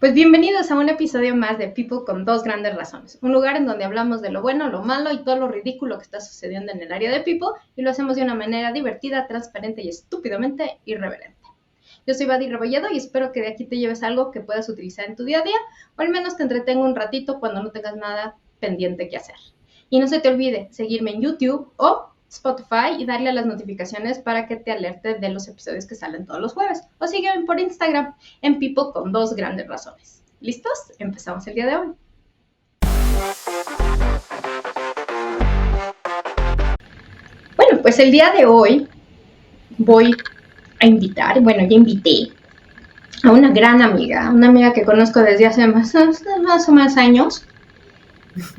Pues bienvenidos a un episodio más de People con dos grandes razones. Un lugar en donde hablamos de lo bueno, lo malo y todo lo ridículo que está sucediendo en el área de People y lo hacemos de una manera divertida, transparente y estúpidamente irreverente. Yo soy Vadi Rebolledo y espero que de aquí te lleves algo que puedas utilizar en tu día a día o al menos te entretenga un ratito cuando no tengas nada pendiente que hacer. Y no se te olvide seguirme en YouTube o Spotify y darle a las notificaciones para que te alerte de los episodios que salen todos los jueves. O sígueme por Instagram en People con dos grandes razones. ¿Listos? Empezamos el día de hoy. Bueno, pues el día de hoy voy a invitar, bueno, ya invité a una gran amiga, una amiga que conozco desde hace más o menos años.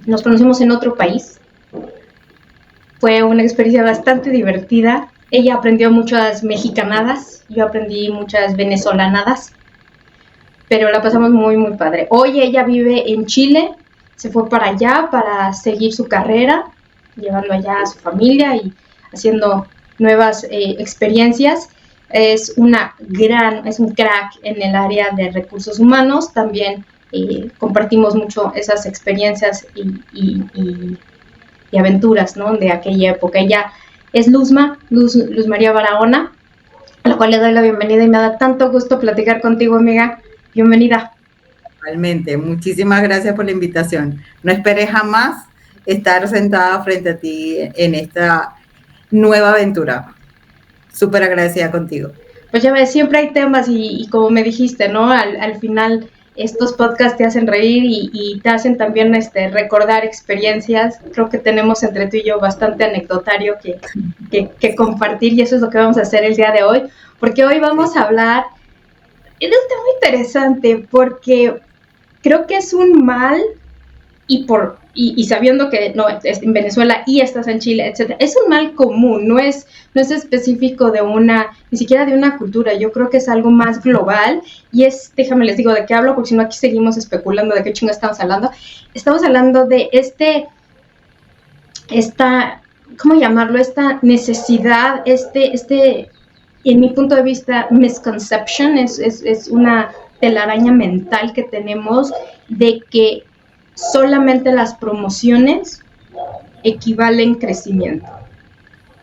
Nos conocimos en otro país. Fue una experiencia bastante divertida. Ella aprendió muchas mexicanadas, yo aprendí muchas venezolanadas, pero la pasamos muy, muy padre. Hoy ella vive en Chile, se fue para allá para seguir su carrera, llevando allá a su familia y haciendo nuevas experiencias. Es un crack en el área de recursos humanos, también compartimos mucho esas experiencias y aventuras, ¿no? De aquella época. Ella es Luz María Barahona, a la cual le doy la bienvenida y me da tanto gusto platicar contigo, amiga. Bienvenida. Realmente, muchísimas gracias por la invitación. No esperé jamás estar sentada frente a ti en esta nueva aventura. Súper agradecida contigo. Pues ya ves, siempre hay temas y como me dijiste, ¿no? Al final estos podcasts te hacen reír y te hacen también recordar experiencias. Creo que tenemos entre tú y yo bastante anecdotario que compartir y eso es lo que vamos a hacer el día de hoy, porque hoy vamos a hablar de un tema interesante porque creo que es un mal y sabiendo que no es en Venezuela y estás en Chile, etcétera, es un mal común, no es específico de ni siquiera de una cultura, yo creo que es algo más global y déjame les digo de qué hablo, porque si no aquí seguimos especulando de qué chingo estamos hablando de ¿cómo llamarlo? Esta necesidad, en mi punto de vista, misconception, es una telaraña mental que tenemos de que solamente las promociones equivalen crecimiento,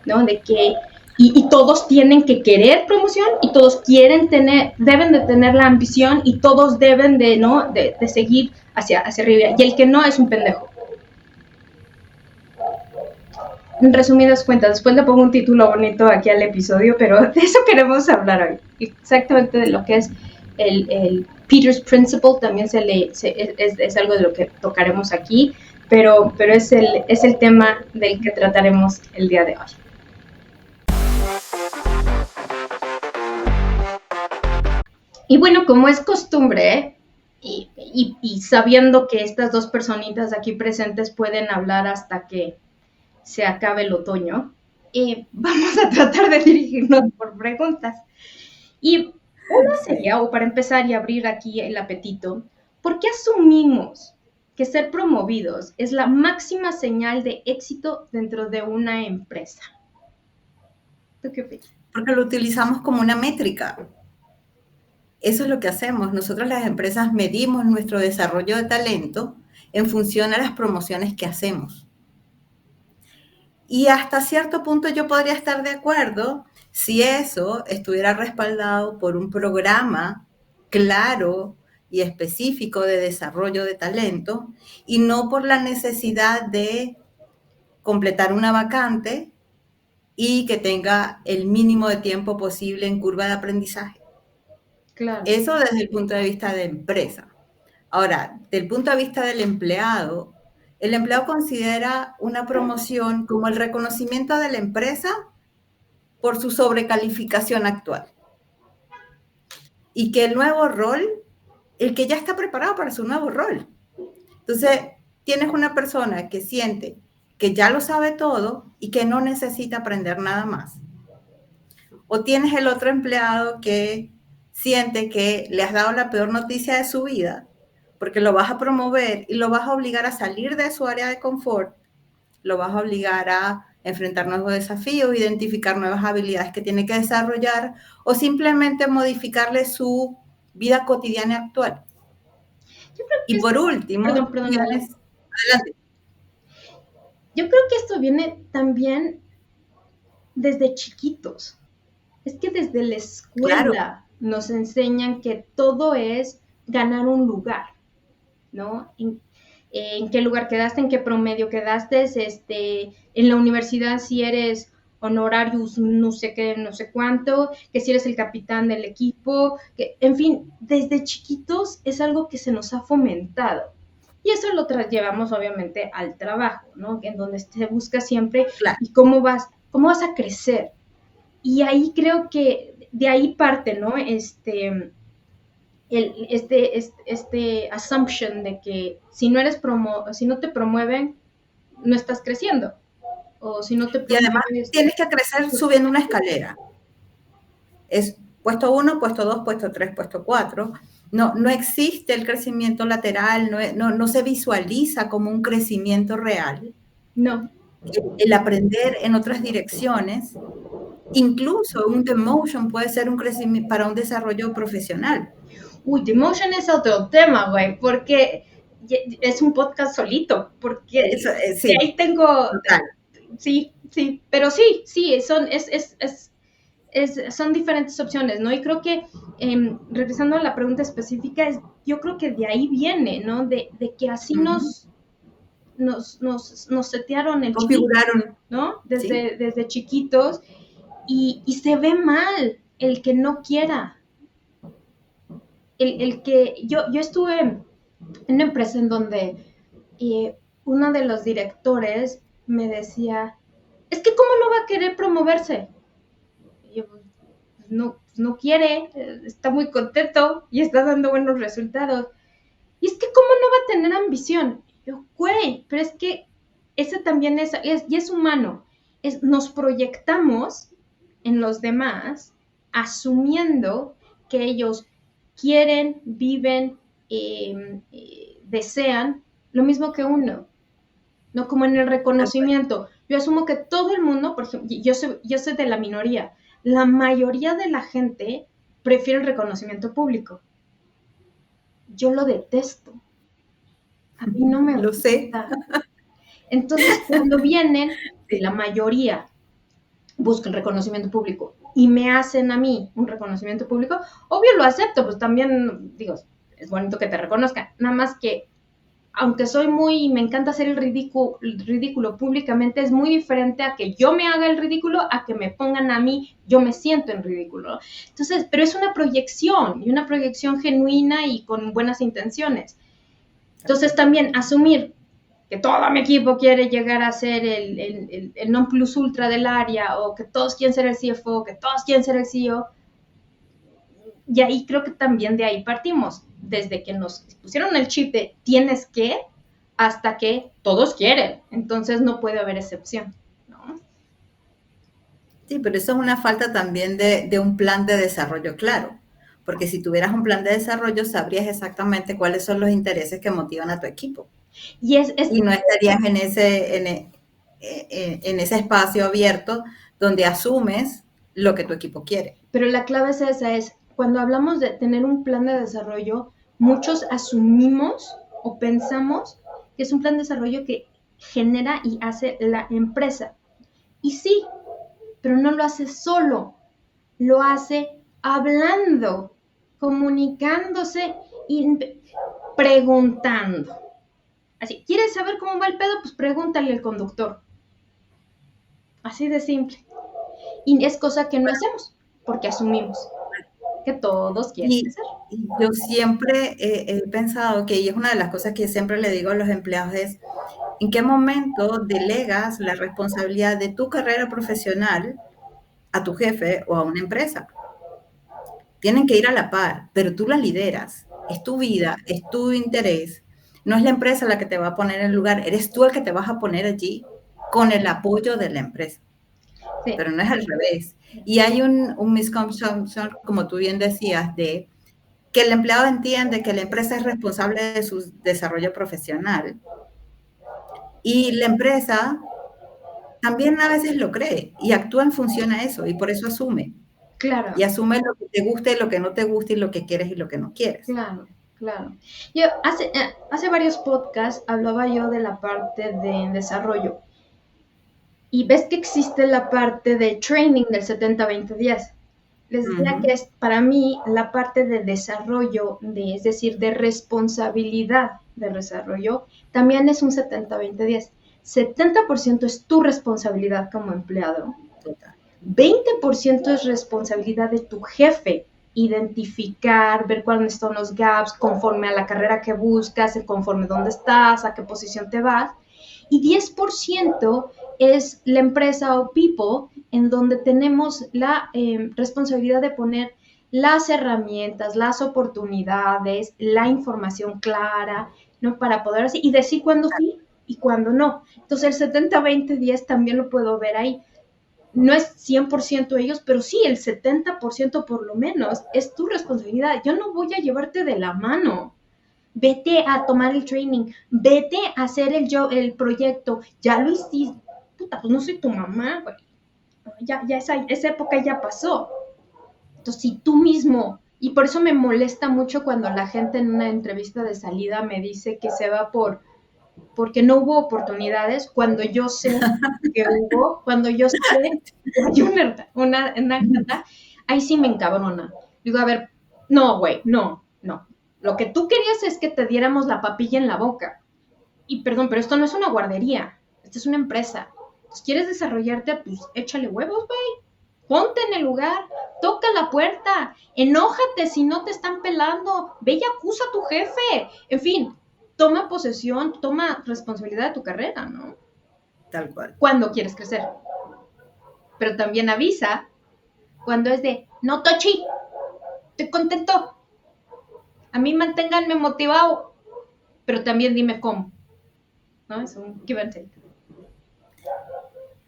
¿no? De que y todos tienen que querer promoción y todos deben de tener la ambición y todos deben de, ¿no? de seguir hacia arriba. Y el que no es un pendejo. En resumidas cuentas, después le pongo un título bonito aquí al episodio, pero de eso queremos hablar hoy. Exactamente de lo que es el Peter's Principle, también es algo de lo que tocaremos aquí, pero es el tema del que trataremos el día de hoy. Y bueno, como es costumbre, y sabiendo que estas dos personitas aquí presentes pueden hablar hasta que se acabe el otoño, vamos a tratar de dirigirnos por preguntas. Y una sería, o para empezar y abrir aquí el apetito, ¿por qué asumimos que ser promovidos es la máxima señal de éxito dentro de una empresa? ¿Tú qué opinas? Porque lo utilizamos como una métrica. Eso es lo que hacemos. Nosotros las empresas medimos nuestro desarrollo de talento en función a las promociones que hacemos. Y hasta cierto punto yo podría estar de acuerdo si eso estuviera respaldado por un programa claro y específico de desarrollo de talento y no por la necesidad de completar una vacante y que tenga el mínimo de tiempo posible en curva de aprendizaje. Claro. Eso desde el punto de vista de empresa. Ahora, desde el punto de vista del empleado, el empleado considera una promoción como el reconocimiento de la empresa por su sobrecalificación actual. Y que el nuevo rol, el que ya está preparado para su nuevo rol. Entonces, tienes una persona que siente que ya lo sabe todo y que no necesita aprender nada más. O tienes el otro empleado que siente que le has dado la peor noticia de su vida porque lo vas a promover y lo vas a obligar a salir de su área de confort, lo vas a obligar a enfrentar nuevos desafíos, identificar nuevas habilidades que tiene que desarrollar o simplemente modificarle su vida cotidiana actual. Y por último, Perdón, dale. adelante. Yo creo que esto viene también desde chiquitos. Es que desde la Claro, escuela nos enseñan que todo es ganar un lugar, ¿no? En qué lugar quedaste, en qué promedio quedaste, en la universidad si eres honorarius no sé qué, no sé cuánto, que si eres el capitán del equipo, que, en fin, desde chiquitos es algo que se nos ha fomentado. Y eso lo llevamos obviamente al trabajo, ¿no? En donde se busca siempre claro. y cómo vas a crecer. Y ahí creo que de ahí parte, ¿no? Assumption de que si no te promueven, no estás creciendo. O si no te Y además promueves, tienes que crecer pues, subiendo una escalera. Es puesto 1, puesto 2, puesto 3, puesto 4. No existe el crecimiento lateral, no se visualiza como un crecimiento real. no. El aprender en otras direcciones, incluso un demotion puede ser un crecimiento para un desarrollo profesional. Uy, Demotion es otro tema, güey, porque es un podcast solito, porque Eso, sí, ahí tengo, total. sí, pero sí, son diferentes opciones, ¿no? Y creo que, regresando a la pregunta específica, yo creo que de ahí viene, ¿no? De que así Uh-huh. nos setearon el chip, Configuraron, ¿no? sí. Desde chiquitos, y se ve mal el que no quiera. El que yo estuve en una empresa en donde uno de los directores me decía, es que ¿cómo no va a querer promoverse? Y yo, no quiere, está muy contento y está dando buenos resultados. Y es que ¿cómo no va a tener ambición? Y yo, güey, pero es que ese también y es humano. Nos proyectamos en los demás asumiendo que ellos quieren, viven, desean lo mismo que uno, no como en el reconocimiento. Yo asumo que todo el mundo, por ejemplo, yo soy de la minoría, la mayoría de la gente prefiere el reconocimiento público. Yo lo detesto. A mí no me Lo sé. gusta. Entonces, cuando vienen, que Sí. la mayoría busca el reconocimiento público y me hacen a mí un reconocimiento público, obvio lo acepto, pues también digo, es bonito que te reconozcan, nada más que aunque me encanta hacer el ridículo públicamente, es muy diferente a que yo me haga el ridículo, a que me pongan a mí, yo me siento en ridículo. Entonces, pero es una proyección, y una proyección genuina y con buenas intenciones. Entonces, también asumir que todo mi equipo quiere llegar a ser el non plus ultra del área, o que todos quieren ser el CFO, que todos quieren ser el CEO, y ahí creo que también de ahí partimos, desde que nos pusieron el chip de tienes que, hasta que todos quieren, entonces no puede haber excepción, ¿no? Sí, pero eso es una falta también de un plan de desarrollo claro, porque si tuvieras un plan de desarrollo sabrías exactamente cuáles son los intereses que motivan a tu equipo Y y no estarías en ese espacio abierto donde asumes lo que tu equipo quiere. pero la clave es esa, es cuando hablamos de tener un plan de desarrollo, muchos asumimos o pensamos que es un plan de desarrollo que genera y hace la empresa. Y sí, pero no lo hace solo, lo hace hablando, comunicándose y preguntando. Así, ¿quieres saber cómo va el pedo? Pues pregúntale al conductor. Así de simple. Y es cosa que no hacemos, porque asumimos que todos quieren Y, hacer. y yo siempre he pensado que, y es una de las cosas que siempre le digo a los empleados, es en qué momento delegas la responsabilidad de tu carrera profesional a tu jefe o a una empresa. Tienen que ir a la par, pero tú la lideras. Es tu vida, es tu interés. No es la empresa la que te va a poner en el lugar, eres tú el que te vas a poner allí con el apoyo de la empresa. Sí, Pero no es al revés. Y hay un misconception, como tú bien decías, de que el empleado entiende que la empresa es responsable de su desarrollo profesional y la empresa también a veces lo cree y actúa en función a eso y por eso asume. claro, Y asume lo que te gusta y lo que no te gusta y lo que quieres y lo que no quieres. claro. Claro. Yo hace varios podcasts hablaba yo de la parte de desarrollo y ves que existe la parte de training del 70-20-10. Les decía que Ujú. es para mí la parte de desarrollo, es decir, de responsabilidad de desarrollo, también es un 70-20-10. 70% es tu responsabilidad como empleado, Total. 20% es responsabilidad de tu jefe, identificar, ver cuáles son los gaps conforme a la carrera que buscas, conforme dónde estás, a qué posición te vas, y 10% es la empresa o people en donde tenemos la responsabilidad de poner las herramientas, las oportunidades, la información clara, ¿no? Para poder así, y decir cuándo sí y cuándo no. Entonces el 70-20-10 también lo puedo ver ahí. No es 100% ellos, pero sí el 70% por lo menos es tu responsabilidad. Yo no voy a llevarte de la mano. Vete a tomar el training, vete a hacer el proyecto, ya lo hiciste. Puta, pues no soy tu mamá, güey. Ya esa época ya pasó. Entonces, si tú mismo, y por eso me molesta mucho cuando la gente en una entrevista de salida me dice que se va porque no hubo oportunidades, cuando yo sé que hubo, cuando yo sé que hay una ahí sí me encabrona. Digo, a ver, no, güey, no, no. Lo que tú querías es que te diéramos la papilla en la boca. Y perdón, pero esto no es una guardería, esta es una empresa. Entonces, ¿quieres desarrollarte? Pues échale huevos, güey. Ponte en el lugar, toca la puerta, enójate si no te están pelando, ve y acusa a tu jefe. En fin, toma posesión, toma responsabilidad de tu carrera, ¿no? Tal cual. Cuando quieres crecer. Pero también avisa cuando es de, no, Tochi, estoy contento. A mí manténganme motivado, pero también dime cómo, ¿no? Es un give and take.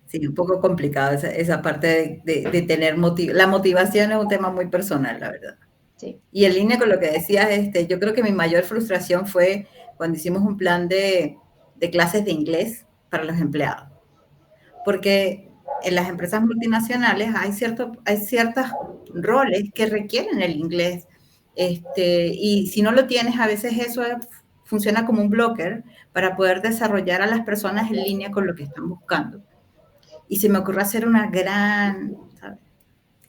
Sí, un poco complicado esa parte de tener la motivación es un tema muy personal, la verdad. Sí. Y en línea con lo que decías, yo creo que mi mayor frustración fue cuando hicimos un plan de clases de inglés para los empleados. Porque en las empresas multinacionales hay ciertos roles que requieren el inglés. Y si no lo tienes, a veces eso funciona como un blocker para poder desarrollar a las personas en línea con lo que están buscando. Y se me ocurrió hacer ¿sabes?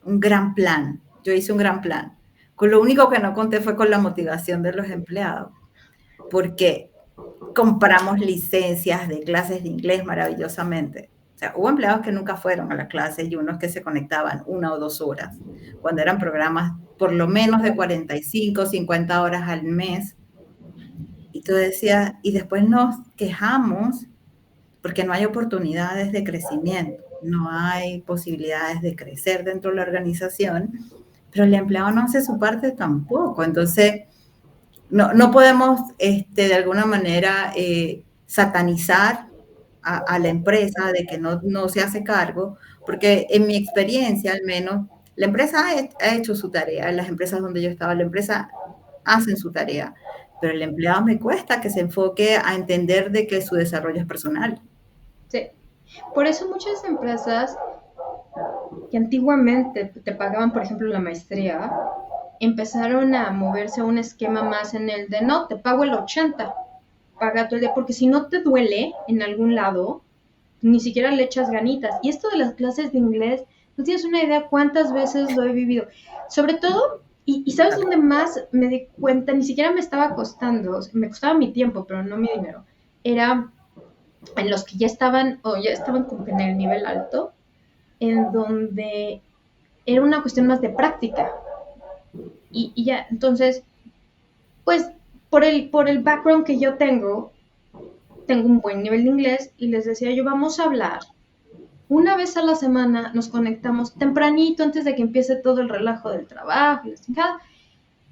Un gran plan. Yo hice un gran plan. Con lo único que no conté fue con la motivación de los empleados, porque compramos licencias de clases de inglés maravillosamente. O sea, hubo empleados que nunca fueron a la clase y unos que se conectaban 1 o 2 horas, cuando eran programas por lo menos de 45, 50 horas al mes. Y tú decías, y después nos quejamos porque no hay oportunidades de crecimiento, no hay posibilidades de crecer dentro de la organización, pero el empleado no hace su parte tampoco. Entonces, no podemos de alguna manera satanizar a la empresa de que no se hace cargo, porque en mi experiencia al menos, la empresa ha hecho su tarea, en las empresas donde yo estaba, la empresa hacen su tarea, pero el empleado me cuesta que se enfoque a entender de que su desarrollo es personal. Sí. Por eso muchas empresas que antiguamente te pagaban, por ejemplo, la maestría, empezaron a moverse a un esquema más en el de no, te pago el 80, paga todo el día, porque si no te duele en algún lado, ni siquiera le echas ganitas. Y esto de las clases de inglés, no tienes una idea cuántas veces lo he vivido. Sobre todo, y ¿sabes dónde más me di cuenta? Ni siquiera me estaba costando, me costaba mi tiempo, pero no mi dinero. Era en los que ya estaban, o ya estaban como que en el nivel alto, en donde era una cuestión más de práctica. Y ya, entonces, pues por el background que yo tengo un buen nivel de inglés y les decía yo, vamos a hablar. Una vez a la semana nos conectamos tempranito antes de que empiece todo el relajo del trabajo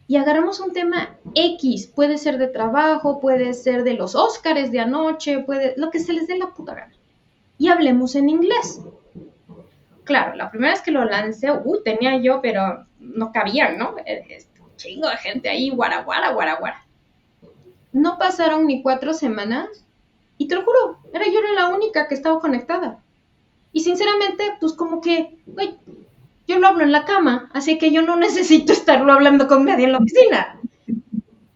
y agarramos un tema X, puede ser de trabajo, puede ser de los Óscares de anoche, puede lo que se les dé la puta gana. Y hablemos en inglés. Claro, la primera vez que lo lancé, tenía yo, pero no cabían, ¿no? Chingo de gente ahí, guara, guara, guara, guara. No pasaron ni 4 semanas y te lo juro, yo era la única que estaba conectada. Y sinceramente, pues como que, güey, yo lo hablo en la cama, así que yo no necesito estarlo hablando con nadie en la oficina.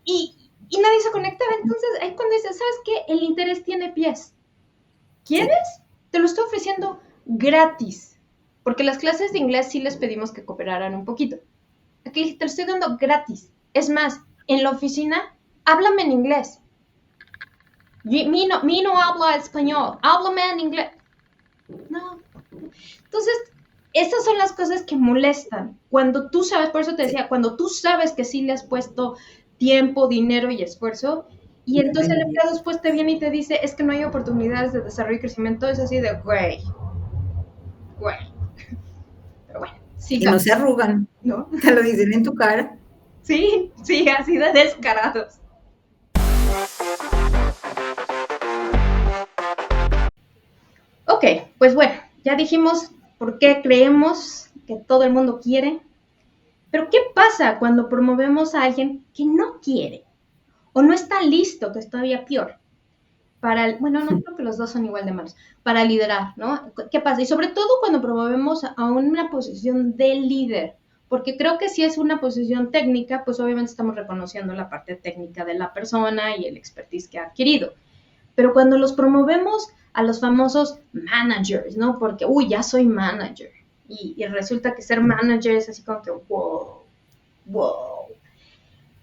y nadie se conectaba. Entonces, ahí cuando dices, ¿sabes qué? El interés tiene pies. ¿Quieres? Sí. Te lo estoy ofreciendo gratis. Porque las clases de inglés sí les pedimos que cooperaran un poquito. Aquí te lo estoy dando gratis. Es más, en la oficina, háblame en inglés. Mi no habla español, háblame en inglés. No. Entonces, esas son las cosas que molestan. Cuando tú sabes, por eso te decía, cuando tú sabes que sí le has puesto tiempo, dinero y esfuerzo, y entonces el empleado después te viene y te dice, es que no hay oportunidades de desarrollo y crecimiento, es así de, güey. Pero bueno, Y no se arrugan, ¿no? Te lo dicen en tu cara. Sí, así de descarados. Ok, pues bueno, ya dijimos por qué creemos que todo el mundo quiere. Pero ¿qué pasa cuando promovemos a alguien que no quiere o no está listo, que es todavía peor? Bueno, no creo que los dos son igual de malos, para liderar, ¿no? ¿Qué pasa? Y sobre todo cuando promovemos a una posición de líder, porque creo que si es una posición técnica, pues obviamente estamos reconociendo la parte técnica de la persona y el expertise que ha adquirido. Pero cuando los promovemos a los famosos managers, ¿no? Porque, ya soy manager. Y resulta que ser manager es así como que, wow.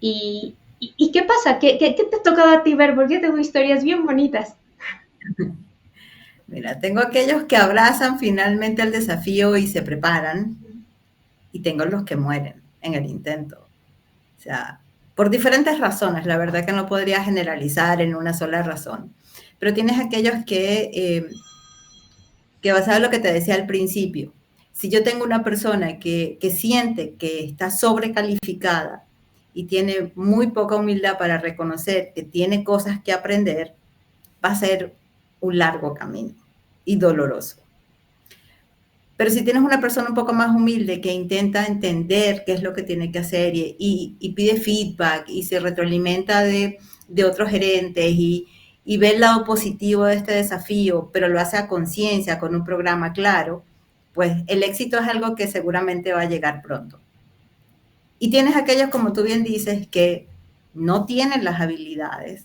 ¿Y qué pasa? ¿Qué te ha tocado a ti ver? Porque tengo historias bien bonitas. Mira, tengo aquellos que abrazan finalmente el desafío y se preparan, y tengo los que mueren en el intento. O sea, por diferentes razones, la verdad que no podría generalizar en una sola razón. Pero tienes aquellos que basado en lo que te decía al principio, si yo tengo una persona que siente que está sobrecalificada y tiene muy poca humildad para reconocer que tiene cosas que aprender, va a ser un largo camino y doloroso. Pero si tienes una persona un poco más humilde que intenta entender qué es lo que tiene que hacer y pide feedback y se retroalimenta de otros gerentes y ve el lado positivo de este desafío, pero lo hace a conciencia, con un programa claro, pues el éxito es algo que seguramente va a llegar pronto. Y tienes aquellos, como tú bien dices, que no tienen las habilidades,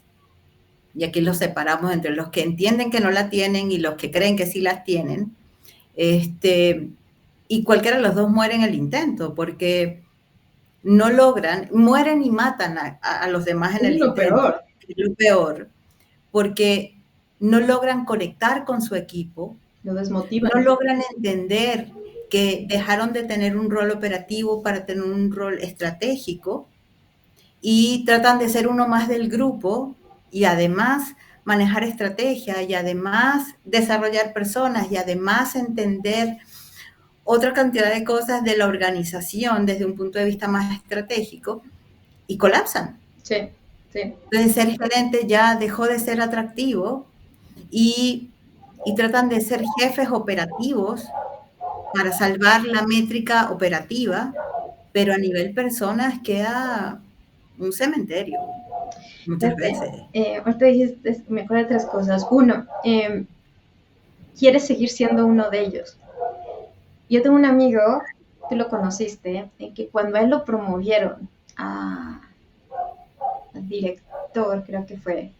y aquí los separamos entre los que entienden que no la tienen y los que creen que sí las tienen, y cualquiera de los dos muere en el intento, porque no logran, mueren y matan a los demás en el intento. Peor. Es lo peor, porque no logran conectar con su equipo, lo desmotivan. No logran entender que dejaron de tener un rol operativo para tener un rol estratégico y tratan de ser uno más del grupo y además manejar estrategia y además desarrollar personas y además entender otra cantidad de cosas de la organización desde un punto de vista más estratégico y colapsan. Sí. Entonces ser gerente ya dejó de ser atractivo y tratan de ser jefes operativos para salvar la métrica operativa, pero a nivel personas queda un cementerio muchas veces. Ahorita dijiste, me acuerdo de tres cosas. Uno, quieres seguir siendo uno de ellos. Yo tengo un amigo, tú lo conociste, que cuando a él lo promovieron a director, creo que fue,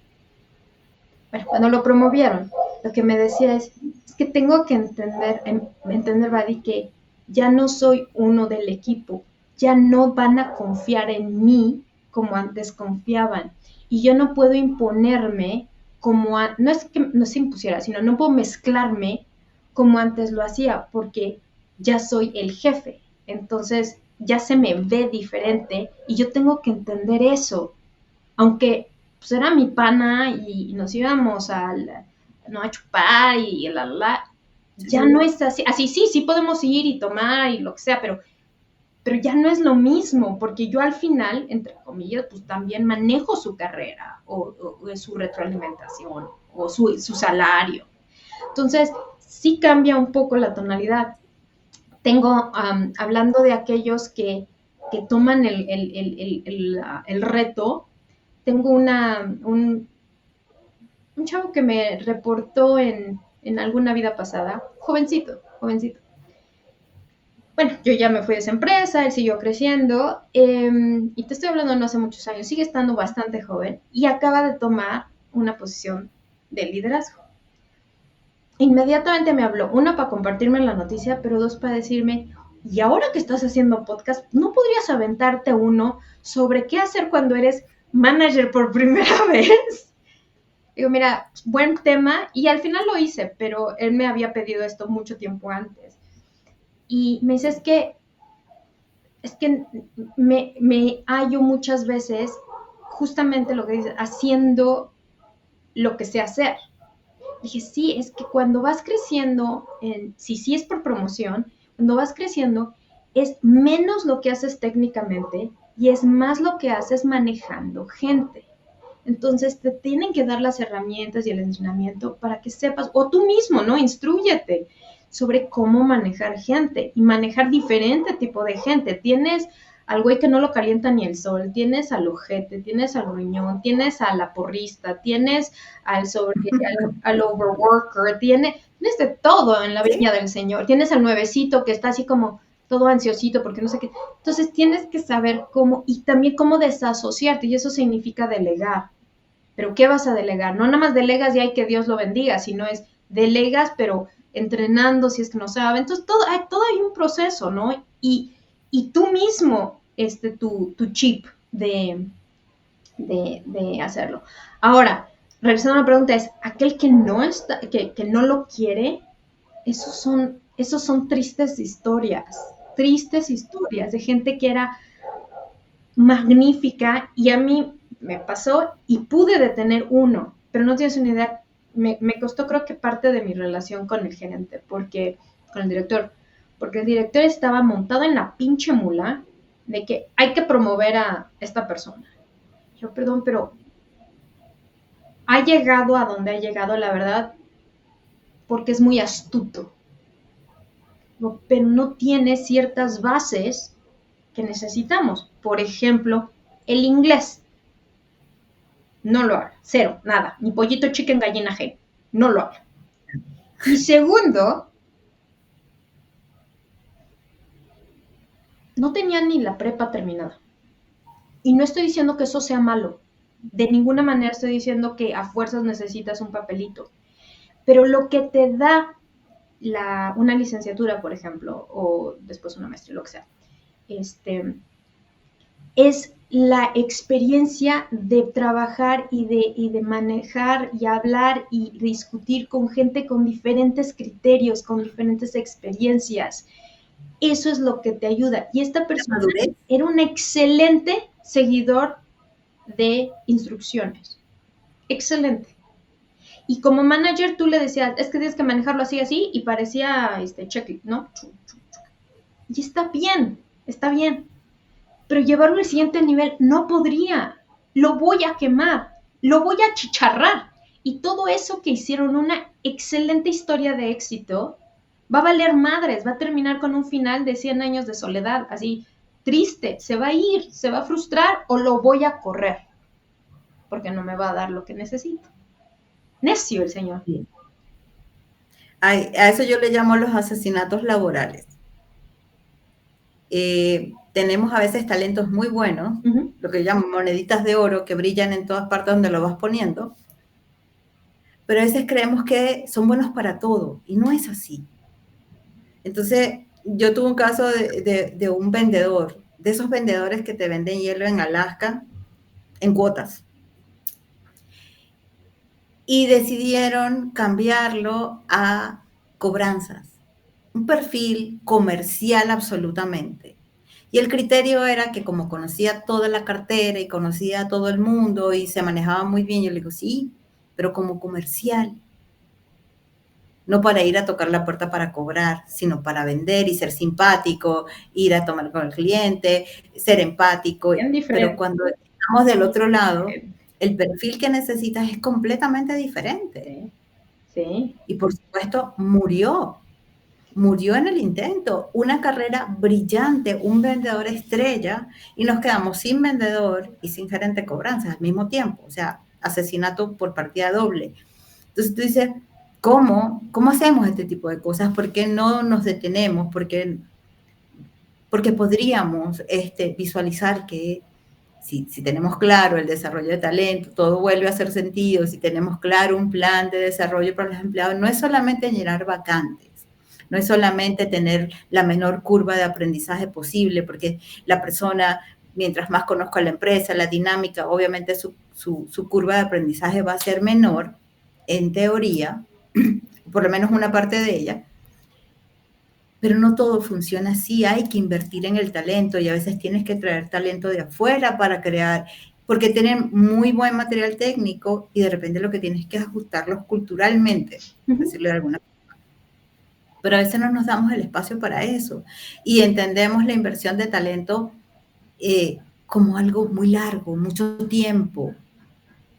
bueno, cuando lo promovieron, lo que me decía es que tengo que entender, Buddy, que ya no soy uno del equipo, ya no van a confiar en mí como antes confiaban, y yo no puedo imponerme como, no es que no se impusiera, sino no puedo mezclarme como antes lo hacía, porque ya soy el jefe, entonces ya se me ve diferente y yo tengo que entender eso, aunque pues era mi pana y nos íbamos a chupar y ya no es así, sí podemos ir y tomar y lo que sea, pero ya no es lo mismo, porque yo al final, entre comillas, pues también manejo su carrera o su retroalimentación o su salario. Entonces, sí cambia un poco la tonalidad. Tengo, hablando de aquellos que toman el reto, tengo un chavo que me reportó en alguna vida pasada, jovencito, Bueno, yo ya me fui de esa empresa, él siguió creciendo, y te estoy hablando no hace muchos años, sigue estando bastante joven y acaba de tomar una posición de liderazgo. Inmediatamente me habló, una para compartirme la noticia, pero dos para decirme, y ahora que estás haciendo podcast, ¿no podrías aventarte uno sobre qué hacer cuando eres manager por primera vez? Digo, mira, buen tema, y al final lo hice, pero él me había pedido esto mucho tiempo antes. Y me dice, es que me hallo muchas veces justamente lo que dices, haciendo lo que sé hacer. Dije, sí, es que cuando vas creciendo, si sí es por promoción, cuando vas creciendo, es menos lo que haces técnicamente y es más lo que haces manejando gente. Entonces te tienen que dar las herramientas y el entrenamiento para que sepas, o tú mismo, ¿no? Instrúyete sobre cómo manejar gente y manejar diferente tipo de gente. Tienes al güey que no lo calienta ni el sol, tienes al ojete, tienes al gruñón, tienes a la porrista, tienes al overworker, tienes de todo en la ¿Sí? viña del Señor. Tienes al nuevecito que está así como todo ansiosito porque no sé qué. Entonces tienes que saber cómo y también cómo desasociarte y eso significa delegar. Pero ¿qué vas a delegar? No nada más delegas y hay que Dios lo bendiga, sino es delegas, pero entrenando si es que no sabe. Entonces, todo hay un proceso, ¿no? Y tú mismo, tu chip de hacerlo. Ahora, regresando a la pregunta, es aquel que no está, que no lo quiere, esos son tristes historias de gente que era magnífica y a mí me pasó y pude detener uno, pero no tienes una idea, me costó creo que parte de mi relación con el gerente, con el director, porque el director estaba montado en la pinche mula de que hay que promover a esta persona. Yo, perdón, pero ha llegado a donde ha llegado, la verdad, porque es muy astuto, pero no tiene ciertas bases que necesitamos. Por ejemplo, el inglés. No lo habla, cero, nada, ni pollito chicken gallina G, no lo habla. Y segundo, no tenía ni la prepa terminada. Y no estoy diciendo que eso sea malo, de ninguna manera estoy diciendo que a fuerzas necesitas un papelito, pero lo que te da una licenciatura, por ejemplo, o después una maestría, lo que sea, es la experiencia de trabajar y de manejar y hablar y discutir con gente con diferentes criterios, con diferentes experiencias. Eso es lo que te ayuda. Y esta La persona madurez. era un excelente seguidor de instrucciones. Excelente. Y como manager tú le decías, es que tienes que manejarlo así, así, y parecía checklist, ¿no? Y está bien, está bien. Pero llevarlo al siguiente nivel no podría. Lo voy a quemar, lo voy a chicharrar. Y todo eso que hicieron una excelente historia de éxito va a valer madres, va a terminar con un final de 100 años de soledad, así triste, se va a ir, se va a frustrar o lo voy a correr, porque no me va a dar lo que necesito. Necio el señor. Sí. A eso yo le llamo los asesinatos laborales. Tenemos a veces talentos muy buenos, lo que llaman moneditas de oro, que brillan en todas partes donde lo vas poniendo, pero a veces creemos que son buenos para todo, y no es así. Entonces, yo tuve un caso de un vendedor, de esos vendedores que te venden hielo en Alaska, en cuotas. Y decidieron cambiarlo a cobranzas, un perfil comercial absolutamente. Y el criterio era que como conocía toda la cartera y conocía a todo el mundo y se manejaba muy bien, yo le digo, sí, pero como comercial, no para ir a tocar la puerta para cobrar, sino para vender y ser simpático, ir a tomar con el cliente, ser empático. Bien Pero diferente. cuando estamos del otro lado, el perfil que necesitas es completamente diferente. Sí, sí. Y por supuesto, murió en el intento. Una carrera brillante, un vendedor estrella, y nos quedamos sin vendedor y sin gerente de cobranzas al mismo tiempo. O sea, asesinato por partida doble. Entonces tú dices, ¿cómo hacemos este tipo de cosas? ¿Por qué no nos detenemos? ¿Por qué porque podríamos visualizar que si tenemos claro el desarrollo de talento, todo vuelve a hacer sentido, si tenemos claro un plan de desarrollo para los empleados, no es solamente llenar vacantes, no es solamente tener la menor curva de aprendizaje posible, porque la persona, mientras más conozca la empresa, la dinámica, obviamente su curva de aprendizaje va a ser menor, en teoría, por lo menos una parte de ella, pero no todo funciona así, hay que invertir en el talento y a veces tienes que traer talento de afuera para crear, porque tienen muy buen material técnico y de repente lo que tienes que ajustarlos culturalmente, decirlo de alguna forma. Pero a veces no nos damos el espacio para eso y entendemos la inversión de talento como algo muy largo, mucho tiempo.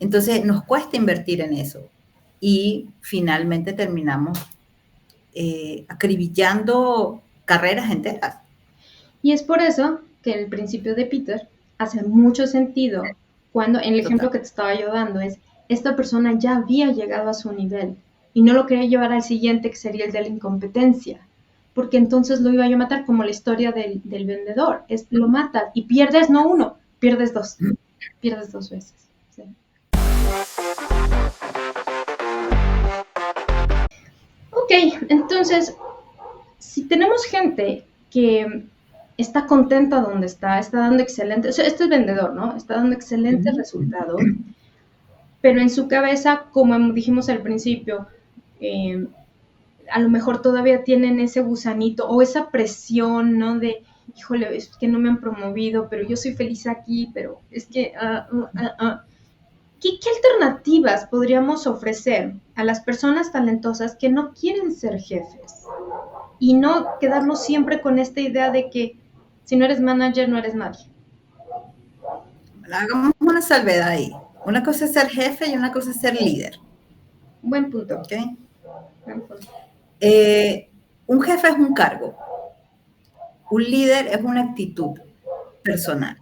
Entonces nos cuesta invertir en eso y finalmente terminamos acribillando carreras enteras. Y es por eso que el principio de Peter hace mucho sentido cuando en el ejemplo que te estaba yo dando es, esta persona ya había llegado a su nivel y no lo quería llevar al siguiente, que sería el de la incompetencia, porque entonces lo iba yo a matar, como la historia del vendedor, es lo matas y pierdes no uno, pierdes dos veces. ¿Sí? Ok, entonces, si tenemos gente que está contenta donde está dando excelentes, o sea, este es vendedor, ¿no? Está dando excelentes resultados, pero en su cabeza, como dijimos al principio, a lo mejor todavía tienen ese gusanito o esa presión, ¿no? De, híjole, es que no me han promovido, pero yo soy feliz aquí, pero es que... ¿Qué alternativas podríamos ofrecer a las personas talentosas que no quieren ser jefes? Y no quedarnos siempre con esta idea de que si no eres manager, no eres nadie. Hagamos una salvedad ahí. Una cosa es ser jefe y una cosa es ser líder. Buen punto. ¿Okay? Buen punto. Un jefe es un cargo. Un líder es una actitud personal.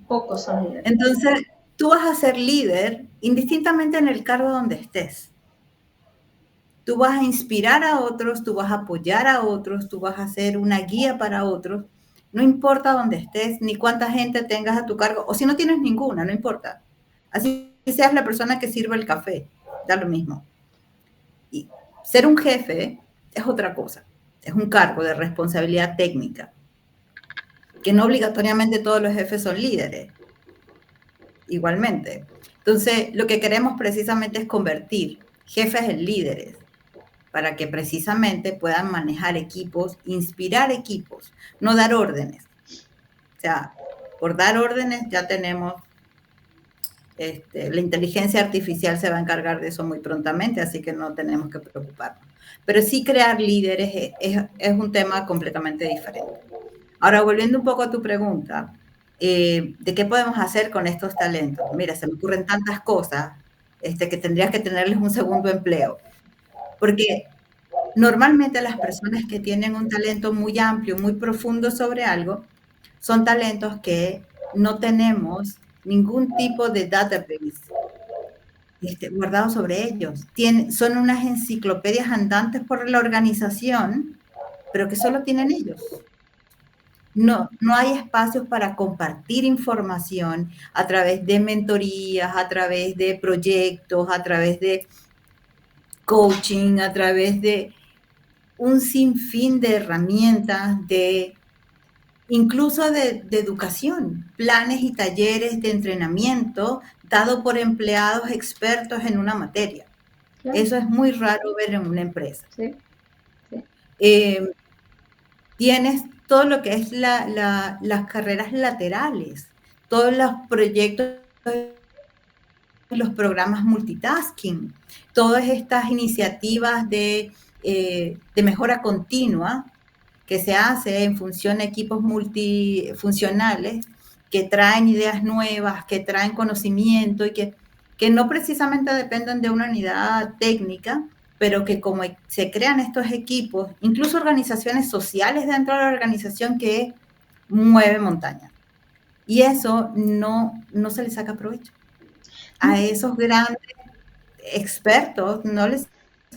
Pocos son líderes. Entonces, tú vas a ser líder indistintamente en el cargo donde estés. Tú vas a inspirar a otros, tú vas a apoyar a otros, tú vas a ser una guía para otros. No importa dónde estés, ni cuánta gente tengas a tu cargo, o si no tienes ninguna, no importa. Así seas la persona que sirve el café, da lo mismo. Y ser un jefe es otra cosa, es un cargo de responsabilidad técnica, que no obligatoriamente todos los jefes son líderes, igualmente. Entonces, lo que queremos precisamente es convertir jefes en líderes, para que precisamente puedan manejar equipos, inspirar equipos, no dar órdenes. O sea, por dar órdenes ya tenemos, la inteligencia artificial se va a encargar de eso muy prontamente, así que no tenemos que preocuparnos. Pero sí crear líderes es un tema completamente diferente. Ahora, volviendo un poco a tu pregunta, ¿de qué podemos hacer con estos talentos? Mira, se me ocurren tantas cosas que tendrías que tenerles un segundo empleo. Porque normalmente las personas que tienen un talento muy amplio, muy profundo sobre algo, son talentos que no tenemos ningún tipo de database guardado sobre ellos. Son unas enciclopedias andantes por la organización, pero que solo tienen ellos. No hay espacios para compartir información a través de mentorías, a través de proyectos, a través de coaching, a través de un sinfín de herramientas, incluso de educación, planes y talleres de entrenamiento dado por empleados expertos en una materia. Claro. Eso es muy raro ver en una empresa. Sí, sí. Tienes todo lo que es las carreras laterales, todos los proyectos, los programas multitasking, todas estas iniciativas de mejora continua que se hace en función de equipos multifuncionales que traen ideas nuevas, que traen conocimiento y que no precisamente dependen de una unidad técnica, pero que como se crean estos equipos, incluso organizaciones sociales dentro de la organización que mueve montaña. Y eso no se le saca provecho. A esos grandes expertos no les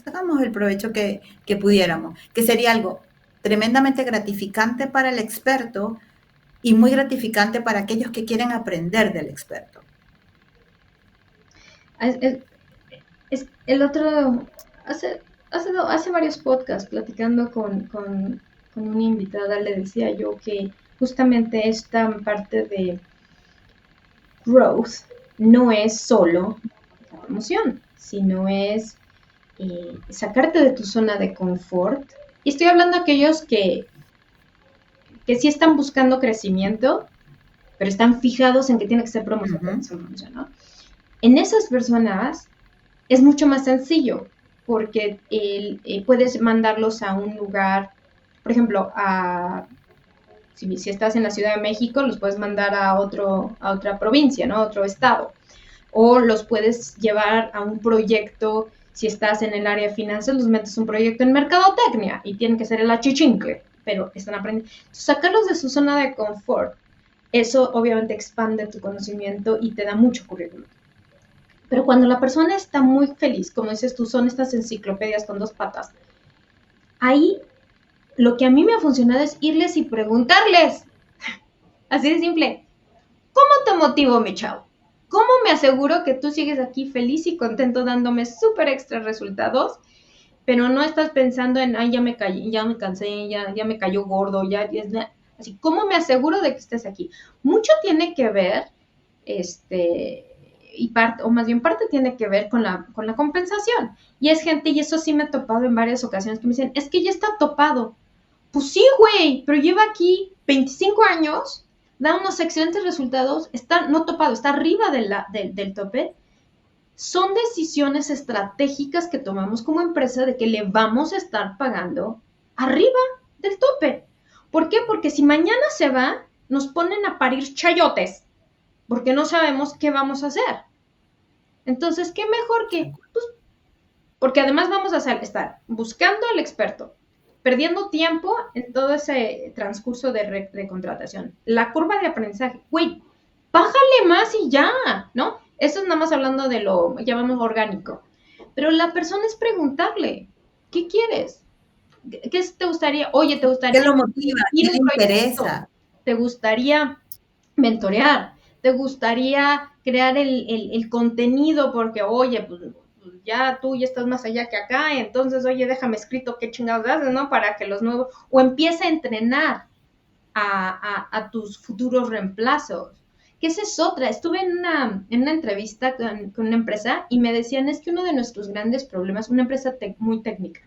sacamos el provecho que pudiéramos, que sería algo tremendamente gratificante para el experto y muy gratificante para aquellos que quieren aprender del experto. Es el otro, hace varios podcasts platicando con una invitada, le decía yo que justamente esta parte de growth no es solo la promoción, sino es sacarte de tu zona de confort. Y estoy hablando de aquellos que sí están buscando crecimiento, pero están fijados en que tiene que ser promoción, ¿no? En esas personas es mucho más sencillo, porque puedes mandarlos a un lugar, por ejemplo, si estás en la Ciudad de México, los puedes mandar a otra provincia, ¿no? A otro estado. O los puedes llevar a un proyecto, si estás en el área de finanzas, los metes un proyecto en mercadotecnia y tienen que ser el achichincle, pero están aprendiendo. Entonces, sacarlos de su zona de confort, eso obviamente expande tu conocimiento y te da mucho currículum. Pero cuando la persona está muy feliz, como dices tú, son estas enciclopedias con 2 patas, ahí lo que a mí me ha funcionado es irles y preguntarles, así de simple, ¿cómo te motivo, mi chavo? ¿Cómo me aseguro que tú sigues aquí feliz y contento dándome súper extra resultados? Pero no estás pensando en, ay, ya me cansé, ya me cayó gordo, así, ¿cómo me aseguro de que estés aquí? Mucho tiene que ver, o más bien parte tiene que ver con la compensación. Y es gente, y eso sí me he topado en varias ocasiones, que me dicen, es que ya está topado. Pues sí, güey, pero lleva aquí 25 años, da unos excelentes resultados, está no topado, está arriba del tope. Son decisiones estratégicas que tomamos como empresa de que le vamos a estar pagando arriba del tope. ¿Por qué? Porque si mañana se va, nos ponen a parir chayotes, porque no sabemos qué vamos a hacer. Entonces, ¿qué mejor que? Pues, porque además vamos a estar buscando al experto, perdiendo tiempo en todo ese transcurso de contratación. La curva de aprendizaje, güey, bájale más y ya, ¿no? Eso es nada más hablando de lo llamamos orgánico. Pero la persona es preguntarle, ¿qué quieres? ¿Qué te gustaría? Oye, ¿te gustaría ¿Qué lo motiva? ¿Qué le interesa? ¿Te gustaría mentorear? ¿Te gustaría crear el contenido? Porque, oye, pues ya tú ya estás más allá que acá, entonces, oye, déjame escrito qué chingados haces, ¿no? Para que los nuevos, o empieza a entrenar a tus futuros reemplazos. Que esa es otra. Estuve en una entrevista con una empresa y me decían, es que uno de nuestros grandes problemas, una empresa muy técnica,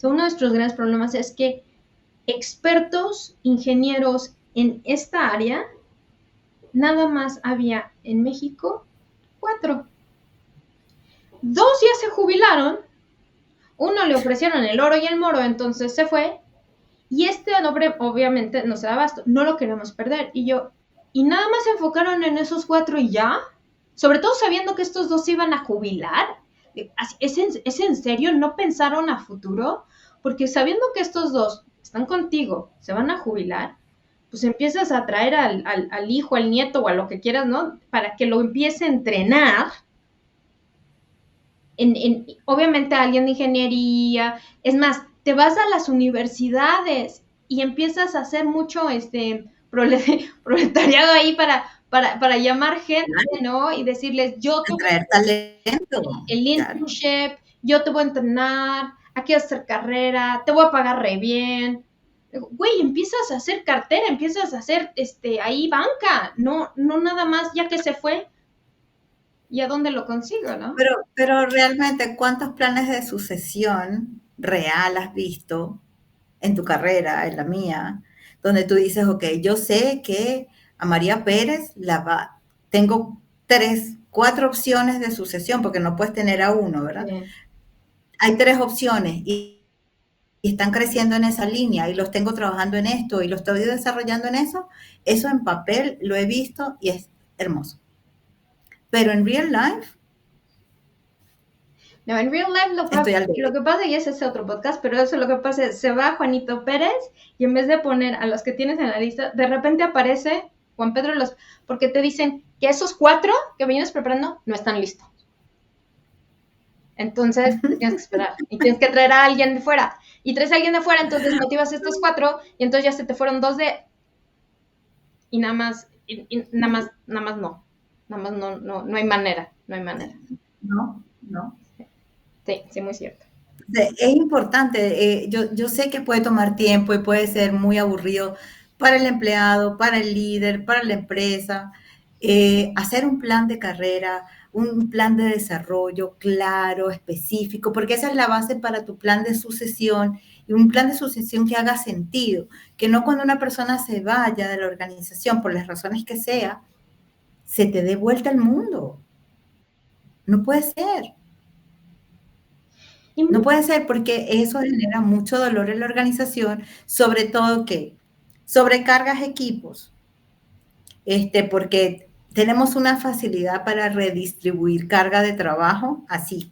uno de nuestros grandes problemas es que expertos, ingenieros en esta área, nada más había en México 4. 2 ya se jubilaron, uno le ofrecieron el oro y el moro, entonces se fue, y este hombre obviamente no se da abasto, no lo queremos perder. Y nada más se enfocaron en esos 4 y ya, sobre todo sabiendo que estos 2 se iban a jubilar. ¿Es en serio? ¿No pensaron a futuro? Porque sabiendo que estos 2 están contigo, se van a jubilar, pues empiezas a traer al hijo, al nieto o a lo que quieras, ¿no? Para que lo empiece a entrenar. Obviamente a alguien de ingeniería, es más, te vas a las universidades y empiezas a hacer mucho proletariado ahí para llamar gente, ¿no? Y decirles, yo te voy a traer talento. El internship, claro. Yo te voy a entrenar, aquí vas a hacer carrera, te voy a pagar re bien. Güey, empiezas a hacer cartera, empiezas a hacer ahí banca, no nada más ya que se fue. ¿Y a dónde lo consigo, no? Pero realmente, ¿cuántos planes de sucesión real has visto en tu carrera, en la mía, donde tú dices, ok, yo sé que a María Pérez tengo 3, 4 opciones de sucesión, porque no puedes tener a uno, ¿verdad? Sí. Hay 3 opciones y están creciendo en esa línea y los tengo trabajando en esto y los estoy desarrollando en eso en papel lo he visto y es hermoso. Pero en real life, no, en real life lo que pasa, y ese es otro podcast, pero eso lo que pasa es, se va Juanito Pérez y en vez de poner a los que tienes en la lista, de repente aparece Juan Pedro porque te dicen que esos 4 que vienes preparando no están listos. Entonces, te tienes que esperar y tienes que traer a alguien de fuera. Y traes a alguien de fuera, entonces motivas a estos 4 y entonces ya se te fueron 2 de... Y nada más, nada más no. Nada más no hay manera, no hay manera. No, no. Sí, sí, muy cierto. Es importante, yo sé que puede tomar tiempo y puede ser muy aburrido para el empleado, para el líder, para la empresa, hacer un plan de carrera, un plan de desarrollo claro, específico, porque esa es la base para tu plan de sucesión y un plan de sucesión que haga sentido, que no cuando una persona se vaya de la organización, por las razones que sea, se te dé vuelta el mundo. No puede ser. No puede ser porque eso genera mucho dolor en la organización, sobre todo que sobrecargas equipos, porque tenemos una facilidad para redistribuir carga de trabajo así.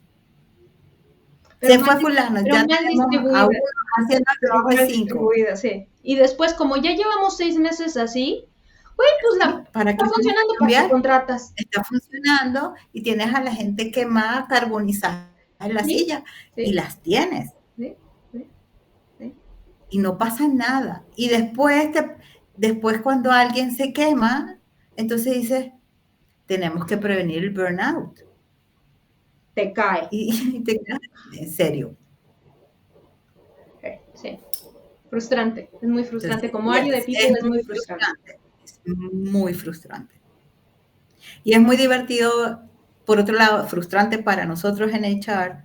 Se fue fulano, pero ya mal tenemos a uno distribuida. haciendo el trabajo de Mal 5. distribuida, sí. Y después, como ya llevamos 6 meses así, güey, pues ¿Sí? ¿Para está qué vamos funcionando, a ¿para qué cambiar? contratas? Está funcionando y tienes a la gente quemada, carbonizada en la Sí, silla y sí, las tienes. sí, sí, sí. Y no pasa nada. Y después cuando alguien se quema, entonces dices, tenemos que prevenir el burnout. Te cae. Y te quedas en serio. Sí. Frustrante, es muy frustrante. Entonces, Como y área de people es es muy muy frustrante. frustrante. Es muy frustrante. Y es muy divertido, por otro lado, frustrante para nosotros en HR,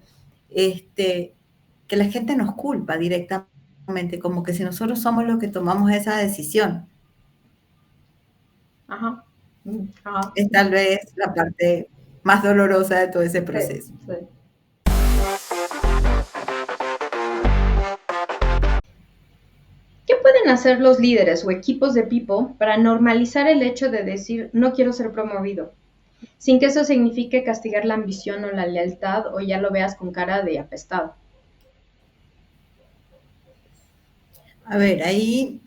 que la gente nos culpa directamente, como que si nosotros somos los que tomamos esa decisión. Ajá. Ajá. Es tal vez la parte más dolorosa de todo ese Sí, proceso. sí. ¿Qué pueden hacer los líderes o equipos de people para normalizar el hecho de decir no quiero ser promovido? Sin que eso signifique castigar la ambición o la lealtad o ya lo veas con cara de apestado. A ver, ahí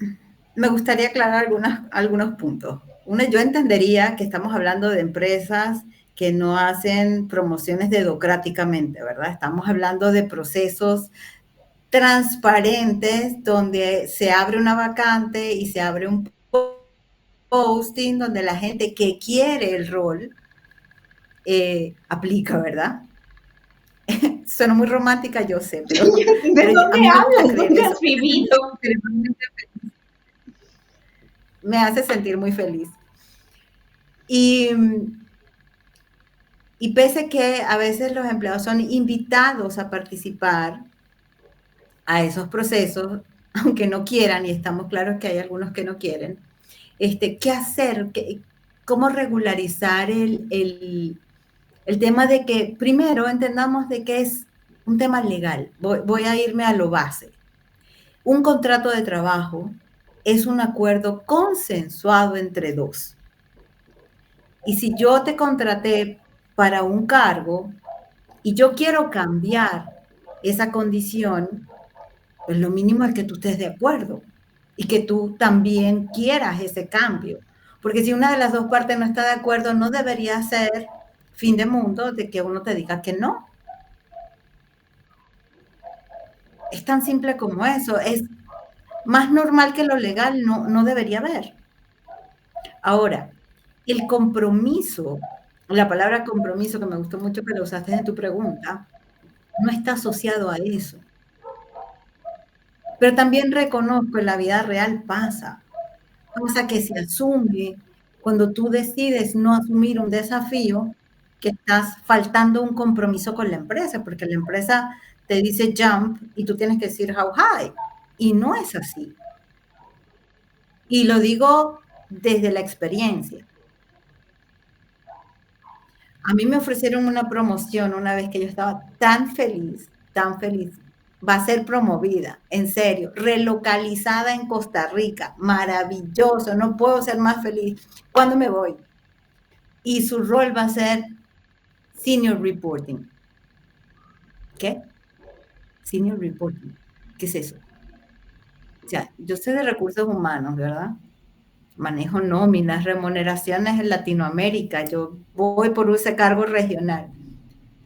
me gustaría aclarar algunos puntos. Uno, yo entendería que estamos hablando de empresas que no hacen promociones dedocráticamente, ¿verdad? Estamos hablando de procesos transparentes donde se abre una vacante y se abre un posting donde la gente que quiere el rol aplica, ¿verdad? Suena muy romántica, yo sé, ¿De pero a dónde mí me gusta hablas? creer ¿Dónde eso. has vivido? Me hace sentir muy feliz. Y, y pese que a veces los empleados son invitados a participar a esos procesos, aunque no quieran, y estamos claros que hay algunos que no quieren, ¿qué hacer? ¿Cómo regularizar el tema de que primero entendamos de que es un tema legal? Voy a irme a lo base. Un contrato de trabajo es un acuerdo consensuado entre dos. Y si yo te contraté para un cargo y yo quiero cambiar esa condición, pues lo mínimo es que tú estés de acuerdo y que tú también quieras ese cambio. Porque si una de las dos partes no está de acuerdo, no debería ser fin de mundo de que uno te diga que no. Es tan simple como eso. Es más normal que lo legal, no debería haber. Ahora, el compromiso, la palabra compromiso que me gustó mucho que lo usaste en tu pregunta, no está asociado a eso. Pero también reconozco en la vida real pasa que se asume cuando tú decides no asumir un desafío que estás faltando un compromiso con la empresa, porque la empresa te dice jump y tú tienes que decir how high, y no es así. Y lo digo desde la experiencia. A mí me ofrecieron una promoción una vez que yo estaba tan feliz. Va a ser promovida, en serio, relocalizada en Costa Rica, maravilloso, no puedo ser más feliz. ¿Cuándo me voy? Y su rol va a ser Senior Reporting. ¿Qué? Senior Reporting. ¿Qué es eso? O sea, yo sé de recursos humanos, ¿verdad? Manejo nóminas, remuneraciones en Latinoamérica. Yo voy por ese cargo regional.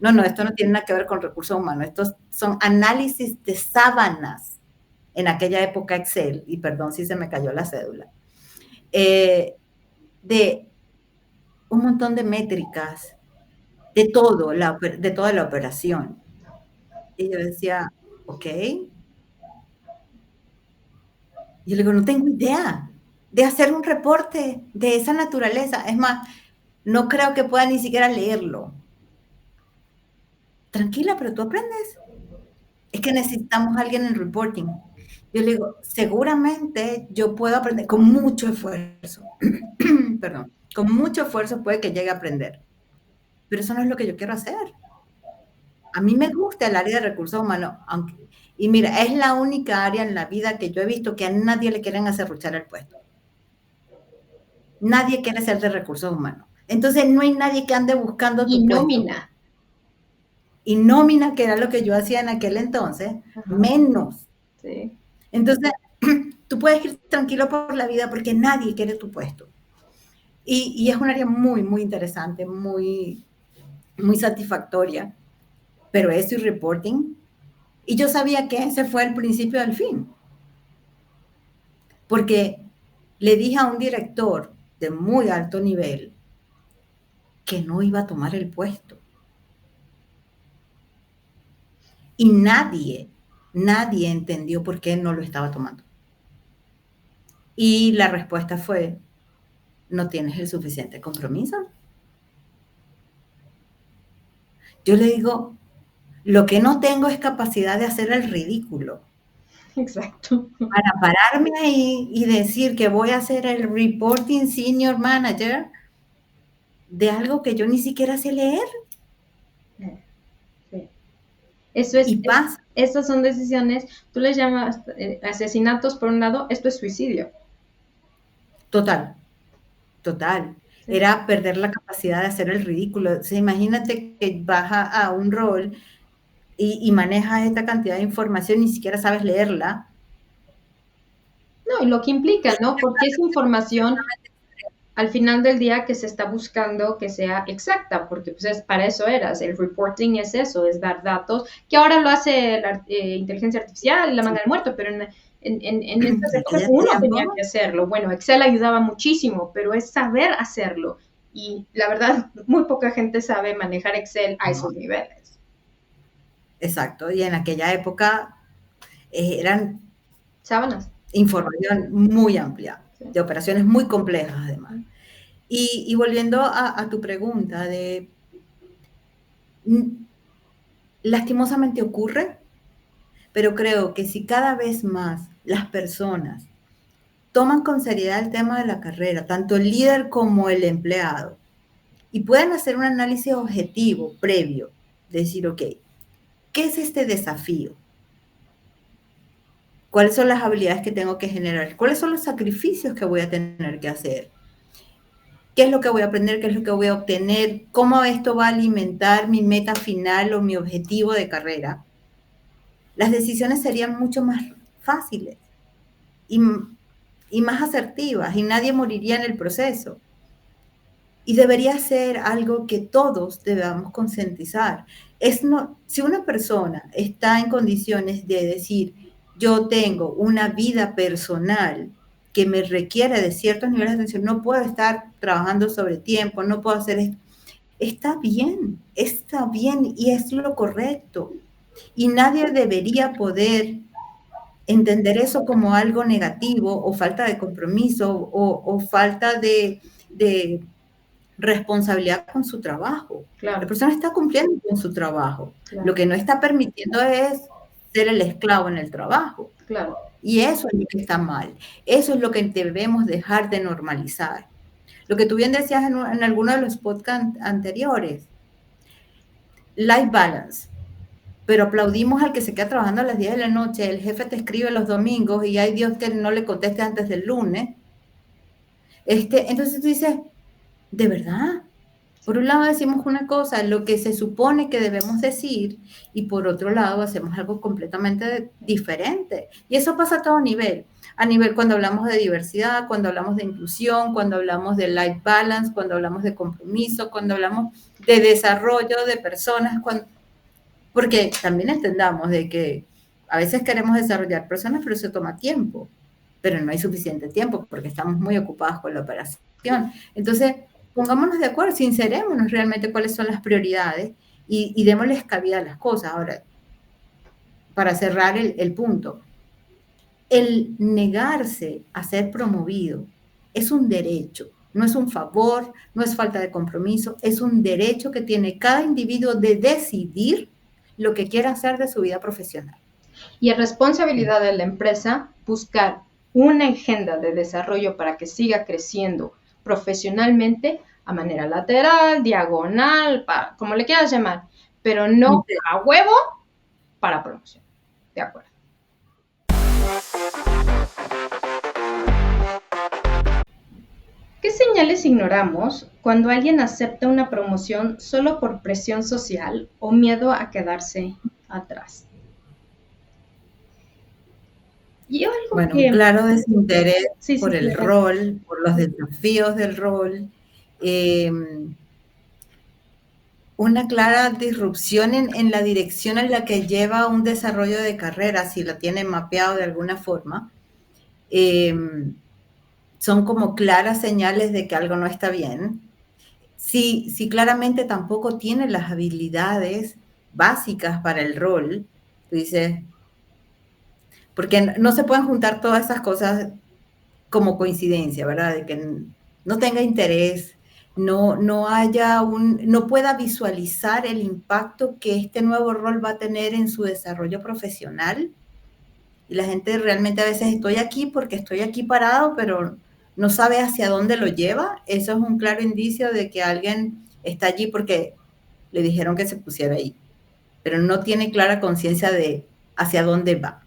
No, esto no tiene nada que ver con recursos humanos. Estos son análisis de sábanas en aquella época Excel, y perdón si se me cayó la cédula, de un montón de métricas, de todo, de toda la operación. Y yo decía, ok. Yo le digo, no tengo idea de hacer un reporte de esa naturaleza. Es más, no creo que pueda ni siquiera leerlo. Tranquila, pero tú aprendes. Es que necesitamos a alguien en reporting. Yo le digo, seguramente yo puedo aprender con mucho esfuerzo. Perdón, con mucho esfuerzo puede que llegue a aprender. Pero eso no es lo que yo quiero hacer. A mí me gusta el área de recursos humanos, aunque, y mira, es la única área en la vida que yo he visto que a nadie le quieren hacer ruchar el puesto. Nadie quiere ser de recursos humanos. Entonces no hay nadie que ande buscando tu nómina. puesto. Y nómina, que era lo que yo hacía en aquel entonces, menos. Sí. Entonces, tú puedes ir tranquilo por la vida porque nadie quiere tu puesto. Y es un área muy, muy interesante, muy, muy satisfactoria. Pero eso y reporting. Y yo sabía que ese fue el principio del fin. Porque le dije a un director de muy alto nivel que no iba a tomar el puesto. Y nadie entendió por qué no lo estaba tomando. Y la respuesta fue, no tienes el suficiente compromiso. Yo le digo, lo que no tengo es capacidad de hacer el ridículo. Exacto. Para pararme ahí y decir que voy a hacer el reporting senior manager de algo que yo ni siquiera sé leer. Sí. Eso es, y pasa. Estas son decisiones, tú les llamas asesinatos por un lado, esto es suicidio. Total. Sí. Era perder la capacidad de hacer el ridículo. O sea, imagínate que vas a un rol y manejas esta cantidad de información, ni siquiera sabes leerla. No, y lo que implica, ¿no? Porque es información al final del día que se está buscando que sea exacta, porque pues para eso eras, el reporting es eso, es dar datos, que ahora lo hace la inteligencia artificial, la manga del muerto, pero en estas épocas uno tenía que hacerlo. Bueno, Excel ayudaba muchísimo, pero es saber hacerlo. Y la verdad, muy poca gente sabe manejar Excel a esos niveles. Exacto, y en aquella época eran sábanas. Información muy amplia, sí, de operaciones muy complejas además. Y volviendo a tu pregunta de, lastimosamente ocurre, pero creo que si cada vez más las personas toman con seriedad el tema de la carrera, tanto el líder como el empleado, y pueden hacer un análisis objetivo previo, decir, ok, ¿qué es este desafío? ¿Cuáles son las habilidades que tengo que generar? ¿Cuáles son los sacrificios que voy a tener que hacer? ¿Qué es lo que voy a aprender? ¿Qué es lo que voy a obtener? ¿Cómo esto va a alimentar mi meta final o mi objetivo de carrera? Las decisiones serían mucho más fáciles y más asertivas y nadie moriría en el proceso. Y debería ser algo que todos debamos concientizar. Si una persona está en condiciones de decir, yo tengo una vida personal que me requiere de ciertos niveles de atención, no puedo estar trabajando sobre tiempo, no puedo hacer esto. Está bien y es lo correcto. Y nadie debería poder entender eso como algo negativo o falta de compromiso o falta de responsabilidad con su trabajo. Claro. La persona está cumpliendo con su trabajo. Claro. Lo que no está permitiendo es ser el esclavo en el trabajo. Claro. Y eso es lo que está mal. Eso es lo que debemos dejar de normalizar. Lo que tú bien decías en alguno de los podcasts anteriores, life balance. Pero aplaudimos al que se queda trabajando a las 10 de la noche, el jefe te escribe los domingos y hay Dios que no le conteste antes del lunes. Entonces tú dices, ¿de verdad? Por un lado decimos una cosa, lo que se supone que debemos decir, y por otro lado hacemos algo completamente diferente. Y eso pasa a todo nivel. A nivel cuando hablamos de diversidad, cuando hablamos de inclusión, cuando hablamos de life balance, cuando hablamos de compromiso, cuando hablamos de desarrollo de personas, porque también entendamos de que a veces queremos desarrollar personas, pero eso toma tiempo, pero no hay suficiente tiempo porque estamos muy ocupados con la operación. Entonces, pongámonos de acuerdo, sincerémonos realmente cuáles son las prioridades y démosles cabida a las cosas. Ahora, para cerrar el punto, el negarse a ser promovido es un derecho, no es un favor, no es falta de compromiso, es un derecho que tiene cada individuo de decidir lo que quiera hacer de su vida profesional. Y es responsabilidad de la empresa buscar una agenda de desarrollo para que siga creciendo profesionalmente a manera lateral, diagonal, como le quieras llamar, pero no a huevo para promoción. De acuerdo. ¿Qué señales ignoramos cuando alguien acepta una promoción solo por presión social o miedo a quedarse atrás? Bueno, un claro desinterés por el rol, por los desafíos del rol, una clara disrupción en la dirección en la que lleva un desarrollo de carrera, si lo tiene mapeado de alguna forma, son como claras señales de que algo no está bien. Si claramente tampoco tiene las habilidades básicas para el rol, tú dices, porque no se pueden juntar todas esas cosas como coincidencia, ¿verdad? De que no tenga interés, no pueda visualizar el impacto que este nuevo rol va a tener en su desarrollo profesional. Y la gente realmente a veces estoy aquí porque estoy aquí parado, pero no sabe hacia dónde lo lleva. Eso es un claro indicio de que alguien está allí porque le dijeron que se pusiera ahí, pero no tiene clara conciencia de hacia dónde va.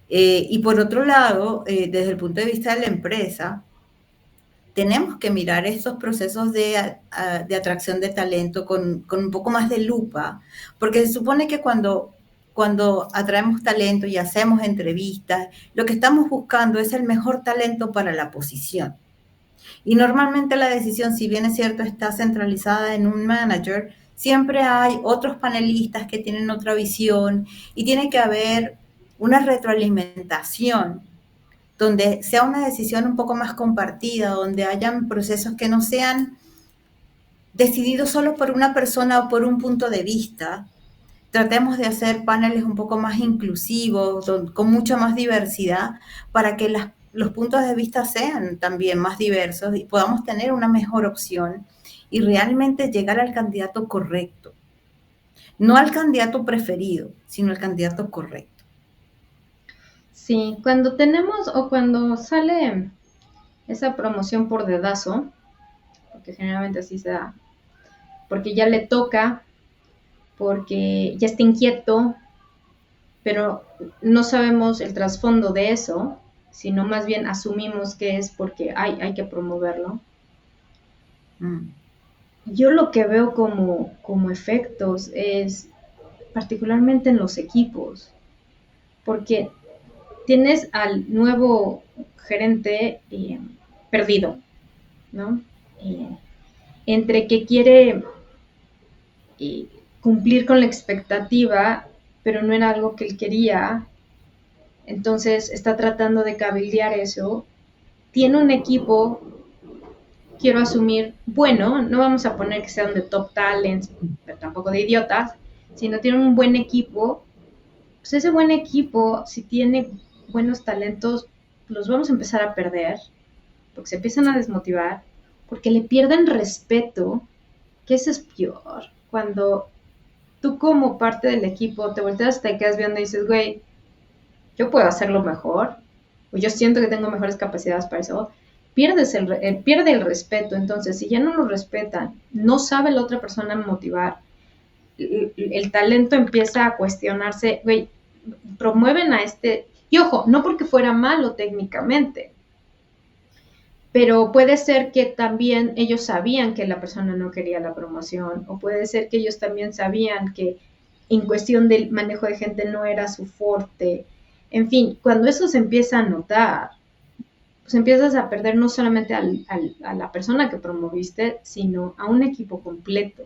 Y por otro lado, desde el punto de vista de la empresa, tenemos que mirar estos procesos de atracción de talento con un poco más de lupa, porque se supone que cuando atraemos talento y hacemos entrevistas, lo que estamos buscando es el mejor talento para la posición. Y normalmente la decisión, si bien es cierto, está centralizada en un manager, siempre hay otros panelistas que tienen otra visión y tiene que haber una retroalimentación donde sea una decisión un poco más compartida, donde hayan procesos que no sean decididos solo por una persona o por un punto de vista. Tratemos de hacer paneles un poco más inclusivos, con mucha más diversidad, para que los puntos de vista sean también más diversos y podamos tener una mejor opción y realmente llegar al candidato correcto. No al candidato preferido, sino al candidato correcto. Sí, cuando tenemos o cuando sale esa promoción por dedazo, porque generalmente así se da, porque ya le toca, porque ya está inquieto, pero no sabemos el trasfondo de eso, sino más bien asumimos que es porque hay que promoverlo. Yo lo que veo como efectos es particularmente en los equipos, porque tienes al nuevo gerente perdido, ¿no? Entre que quiere cumplir con la expectativa, pero no era algo que él quería, entonces está tratando de cabildear eso. Tiene un equipo, quiero asumir, bueno, no vamos a poner que sean de top talents, pero tampoco de idiotas, sino tienen un buen equipo. Pues ese buen equipo, si tiene buenos talentos, los vamos a empezar a perder, porque se empiezan a desmotivar, porque le pierden respeto, que eso es peor. Cuando tú como parte del equipo te volteas, te quedas viendo y dices, güey, yo puedo hacerlo mejor, o yo siento que tengo mejores capacidades para eso, pierde el respeto. Entonces, si ya no lo respetan, no sabe la otra persona motivar, el talento empieza a cuestionarse, güey, promueven a este, y ojo, no porque fuera malo técnicamente, Pero puede ser que también ellos sabían que la persona no quería la promoción, o puede ser que ellos también sabían que en cuestión del manejo de gente no era su fuerte. En fin, cuando eso se empieza a notar, pues empiezas a perder no solamente a la persona que promoviste, sino a un equipo completo.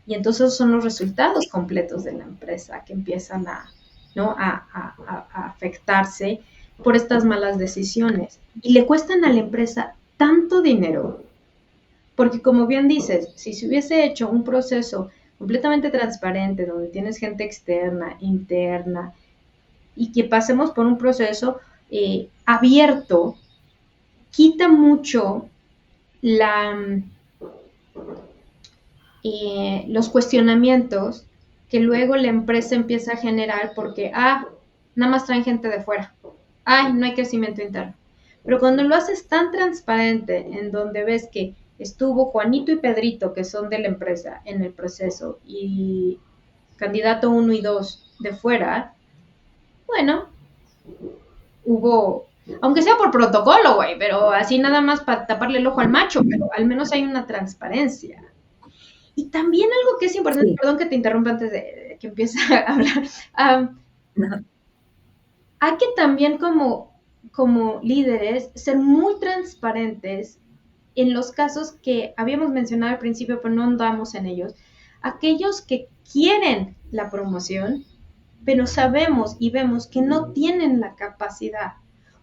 Y entonces son los resultados completos de la empresa que empiezan a, ¿no? a afectarse por estas malas decisiones. Y le cuestan a la empresa tanto dinero, porque como bien dices, si se hubiese hecho un proceso completamente transparente, donde tienes gente externa, interna, y que pasemos por un proceso abierto, quita mucho la, los cuestionamientos que luego la empresa empieza a generar porque, nada más traen gente de fuera, no hay crecimiento interno. Pero cuando lo haces tan transparente, en donde ves que estuvo Juanito y Pedrito, que son de la empresa, en el proceso, y candidato 1 y 2 de fuera, bueno, hubo, aunque sea por protocolo, güey, pero así nada más para taparle el ojo al macho, pero al menos hay una transparencia. Y también algo que es importante, sí. Perdón que te interrumpa antes de que empiece a hablar, no. Hay que también como líderes ser muy transparentes en los casos que habíamos mencionado al principio, pero no andamos en ellos. Aquellos que quieren la promoción, pero sabemos y vemos que no tienen la capacidad,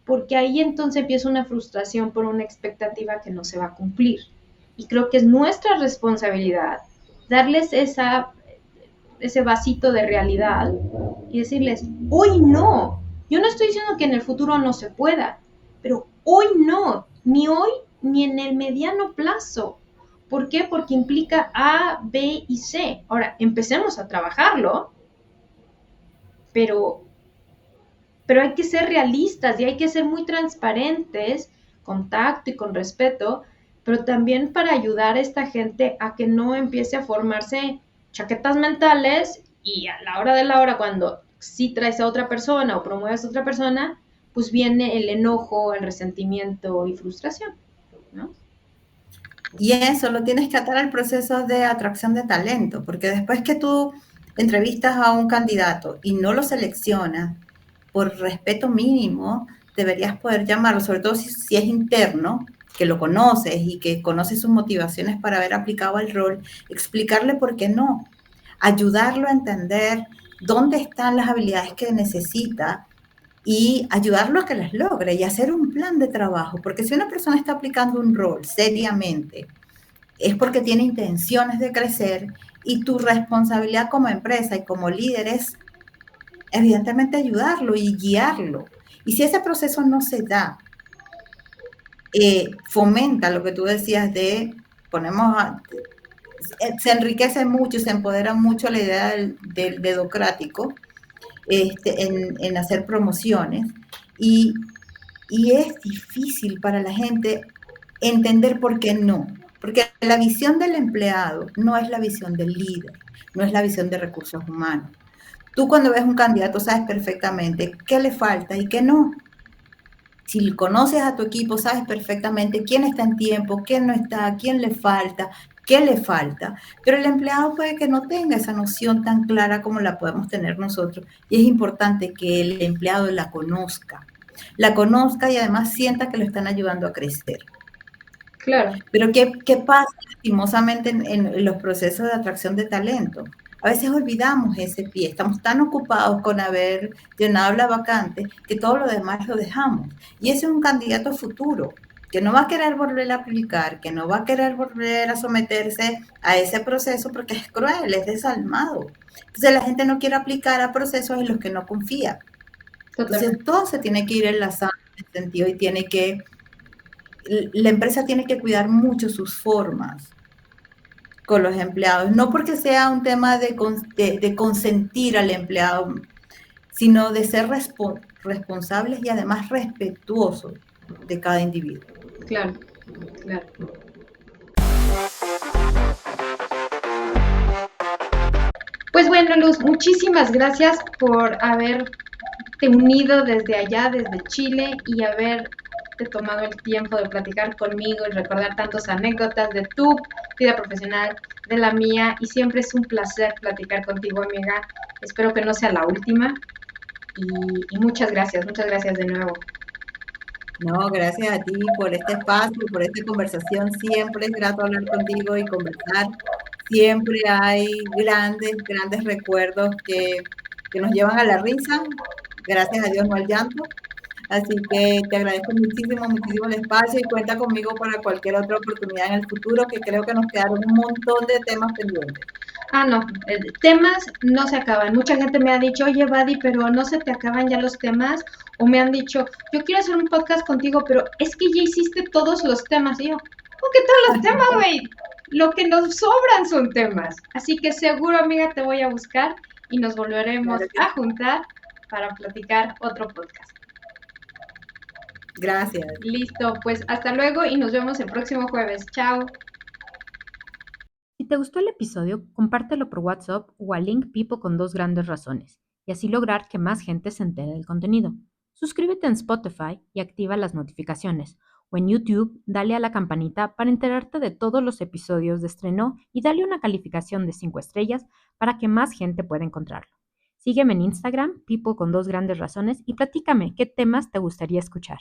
porque ahí entonces empieza una frustración por una expectativa que no se va a cumplir. Y creo que es nuestra responsabilidad darles ese vasito de realidad y decirles, hoy no. Yo no estoy diciendo que en el futuro no se pueda, pero hoy no, ni hoy ni en el mediano plazo. ¿Por qué? Porque implica A, B y C. Ahora, empecemos a trabajarlo, pero hay que ser realistas y hay que ser muy transparentes, con tacto y con respeto, pero también para ayudar a esta gente a que no empiece a formarse chaquetas mentales y a la hora de la hora, cuando sí traes a otra persona o promueves a otra persona, pues viene el enojo, el resentimiento y frustración, ¿no? Y eso lo tienes que atar al proceso de atracción de talento, porque después que tú entrevistas a un candidato y no lo seleccionas, por respeto mínimo, deberías poder llamarlo, sobre todo si es interno, que lo conoces y que conoces sus motivaciones para haber aplicado al rol, explicarle por qué no, ayudarlo a entender dónde están las habilidades que necesita y ayudarlo a que las logre y hacer un plan de trabajo, porque si una persona está aplicando un rol seriamente, es porque tiene intenciones de crecer y tu responsabilidad como empresa y como líder es evidentemente ayudarlo y guiarlo. Y si ese proceso no se da, fomenta lo que tú decías de, se enriquece mucho, se empodera mucho la idea del dedocrático en hacer promociones y es difícil para la gente entender por qué no. Porque la visión del empleado no es la visión del líder, no es la visión de recursos humanos. Tú cuando ves un candidato sabes perfectamente qué le falta y qué no. Si conoces a tu equipo, sabes perfectamente quién está en tiempo, quién no está, quién le falta, qué le falta. Pero el empleado puede que no tenga esa noción tan clara como la podemos tener nosotros. Y es importante que el empleado la conozca y además sienta que lo están ayudando a crecer. Claro. Pero ¿qué pasa lastimosamente en los procesos de atracción de talento? A veces olvidamos ese pie, estamos tan ocupados con haber llenado la vacante que todo lo demás lo dejamos. Y ese es un candidato futuro, que no va a querer volver a aplicar, que no va a querer volver a someterse a ese proceso porque es cruel, es desalmado. Entonces la gente no quiere aplicar a procesos en los que no confía. Entonces todo se tiene que ir enlazando en ese sentido y la empresa tiene que cuidar mucho sus formas con los empleados, no porque sea un tema de consentir al empleado, sino de ser responsables y además respetuosos de cada individuo. Claro, claro. Pues bueno, Luz, muchísimas gracias por haberte unido desde allá, desde Chile, y haber haberte tomado el tiempo de platicar conmigo y recordar tantas anécdotas de tu vida profesional, de la mía, y siempre es un placer platicar contigo, amiga. Espero que no sea la última y muchas gracias de nuevo. No, gracias a ti por este espacio, por esta conversación. Siempre es grato hablar contigo y conversar. Siempre hay grandes recuerdos que nos llevan a la risa. Gracias a Dios, no al llanto. Así que te agradezco muchísimo el espacio y cuenta conmigo para cualquier otra oportunidad en el futuro, que creo que nos quedaron un montón de temas pendientes. Ah, no, temas no se acaban. Mucha gente me ha dicho, oye, Vadi, pero no se te acaban ya los temas. O me han dicho, yo quiero hacer un podcast contigo, pero es que ya hiciste todos los temas. Y yo, ¿por qué todos los temas, güey? Lo que nos sobran son temas. Así que seguro, amiga, te voy a buscar y nos volveremos Claro que a sí. juntar para platicar otro podcast. Gracias. Listo, pues hasta luego y nos vemos el próximo jueves. Chao. Si te gustó el episodio, compártelo por WhatsApp o al link Pipo con 2 grandes razones, y así lograr que más gente se entere del contenido. Suscríbete en Spotify y activa las notificaciones, o en YouTube dale a la campanita para enterarte de todos los episodios de estreno y dale una calificación de 5 estrellas para que más gente pueda encontrarlo. Sígueme en Instagram, Pipo con 2 grandes razones, y platícame qué temas te gustaría escuchar.